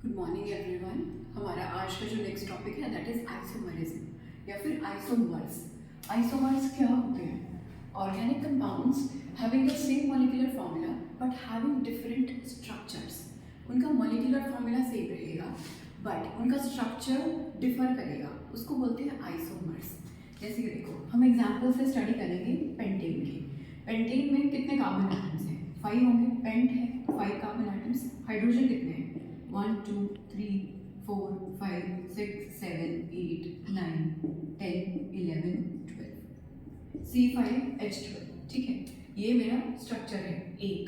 Good morning everyone. हमारा आज का जो नेक्स्ट टॉपिक है दैट इज आइसोमरिज्म या फिर आइसोमर्स। आइसोमर्स क्या होते हैं? Organic compounds having the same molecular formula but having different structures. उनका मॉलिक्यूलर फॉर्मूला सेम रहेगा बट उनका स्ट्रक्चर डिफर करेगा, उसको बोलते हैं आइसोमर्स। जैसे कि देखो, हम एग्जाम्पल से स्टडी करेंगे पेंटेन की। पेंटेन में कितने कार्बन एटम्स हैं? 5 होंगे। पेंट है 5 कार्बन एटम्स। हाइड्रोजन कितने हैं? 1 2 3 4 5 6 7 8 9 10 11 12 C5H12। ठीक है, ये मेरा स्ट्रक्चर है एक।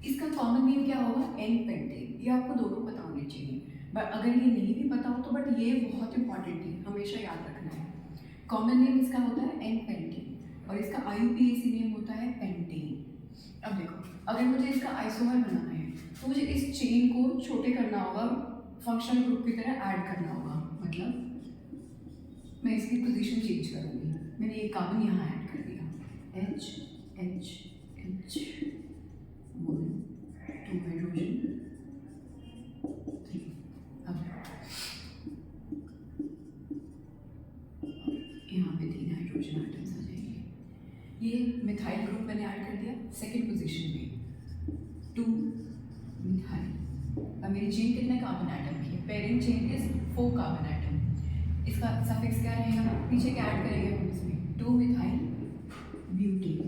इसका कॉमन नेम क्या होगा? N pentane. ये आपको दोनों पता होने चाहिए, बट अगर ये नहीं भी पता हो तो बट ये बहुत इंपॉर्टेंट है, हमेशा याद रखना है। कॉमन नेम इसका होता है एन पेंटेन और इसका IUPAC नेम होता है पेंटेन। अब देखो, अगर मुझे इसका आइसोमर बनाना है तो मुझे इस चेन को छोटे करना होगा, फंक्शनल ग्रुप की तरह ऐड करना होगा। मतलब मैं इसकी पोजीशन चेंज करूँगी। मैंने ये कार्बन यहाँ ऐड कर दिया, H H H 1 2 हाइड्रोजन 3। अब यहाँ पे 3 हाइड्रोजन आइटम्स आ जाएंगे। ये मिथाइल ग्रुप मैंने ऐड कर दिया सेकेंड पोजीशन पे, 2 मिथाइल। अब मेरी चेन कितने कार्बन एटम की है? Pairing chain is 4 carbon atom. इसका सफिक्स क्या रहेगा? पीछे क्या ऐड करेंगे हम इसमें? 2 मिथाइल ब्यूटेन।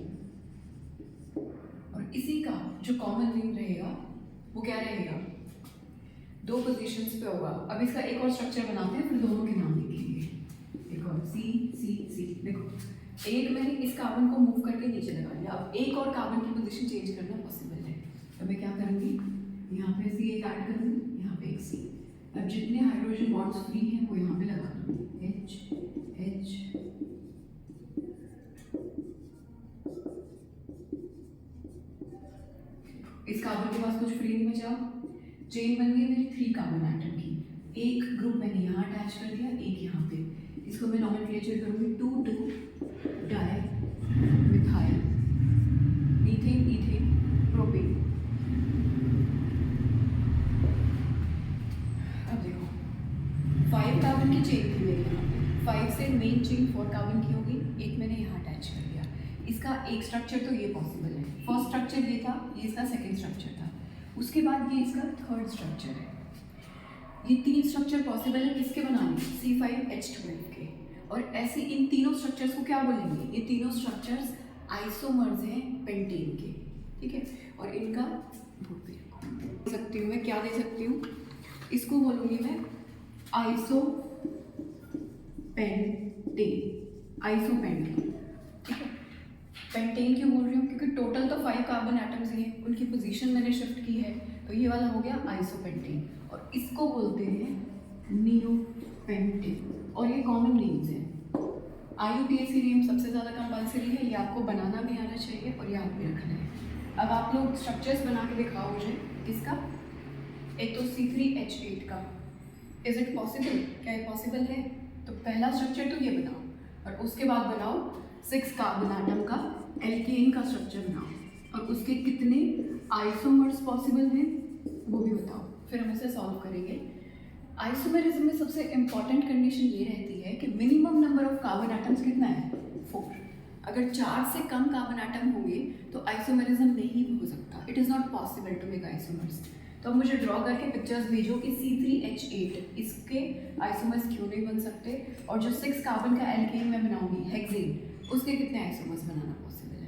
और इसी का जो कॉमन नेम रहेगा वो क्या रहेगा? 2 पोजीशंस पे होगा। अब इसका एक और स्ट्रक्चर बनाते हैं, फिर दोनों के नाम लिखेंगे। देखो C C C। देखो, एक मैंने इस कार्बन को मूव करके नीचे लगा लिया। अब एक और कार्बन की पोजीशन चेंज करना पॉसिबल है, तो मैं क्या करूँगी? यहाँ पे C एक ऐड करूँगी, यहाँ पे एक C। अब जितने हाइड्रोजन बॉन्ड्स फ्री हैं वो यहाँ पे लगा दूँगी, H H। इस कार्बन के पास कुछ फ्री नहीं बचा। चेन बन गई मेरी 3 कार्बन एटम की। एक ग्रुप मैंने यहाँ अटैच कर दिया, एक यहाँ पे। इसको मैं नॉमेनक्लेचर करूँगी 2 di methyl methane ethane propane. अब देखो, 5 कार्बन की चेन थी मेरे यहाँ पे। 5 से मेन चेन 4 कार्बन की होगी, एक मैंने यहाँ अटैच कर दिया। इसका एक स्ट्रक्चर तो ये पॉसिबल है, फर्स्ट स्ट्रक्चर ये था, ये इसका सेकेंड स्ट्रक्चर था। उसके बाद ये इसका थर्ड स्ट्रक्चर है। ये 3 स्ट्रक्चर पॉसिबल है किसके बनाने? C5H12 के। और ऐसे इन तीनों स्ट्रक्चर्स को क्या बोलेंगे? ये तीनों स्ट्रक्चर्स आइसोमर्स हैं पेंटेन के। ठीक है, और इनका दे सकती हूँ मैं, क्या दे सकती हूँ? इसको बोलूँगी मैं आइसोपेंटेन, आइसोपेंटेन। ठीक है, पेंटेन क्यों बोल रही हूँ? क्योंकि टोटल तो 5 कार्बन एटम्स ही हैं, उनकी पोजीशन मैंने शिफ्ट की है, तो ये वाला हो गया आइसोपेंटेन। और इसको बोलते हैं नियोपेंटेन। और ये कॉमन नेम्स हैं। IUPAC नेम सबसे ज़्यादा कंपल्सरी है, ये आपको बनाना भी आना चाहिए और याद भी रखना है। अब आप लोग स्ट्रक्चर्स बना के दिखाओ मुझे। किसका? एक तो C3H8 का। Is it possible? क्या ये पॉसिबल है? तो पहला स्ट्रक्चर तो ये बनाओ, और उसके बाद बनाओ 6 कार्बन एटम का एल्केन का स्ट्रक्चर बनाओ, और उसके कितने आइसोमर्स पॉसिबल हैं वो भी बताओ, फिर हम इसे सॉल्व करेंगे। आइसोमरिज्म में सबसे इंपॉर्टेंट कंडीशन ये रहती है कि minimum number of carbon atoms कितना है? 4। अगर 4 से कम कार्बन एटम होंगे तो आइसोमरिज्म नहीं हो सकता। It is not possible to make isomers. तो अब मुझे ड्रॉ करके पिक्चर्स भेजो कि C3H8 इसके आइसोमर्स क्यों नहीं बन सकते, और जो 6 कार्बन का एल्केन मैं बनाऊंगी हेक्सेन, उसके कितने आइसोमर्स बनाना पॉसिबल है।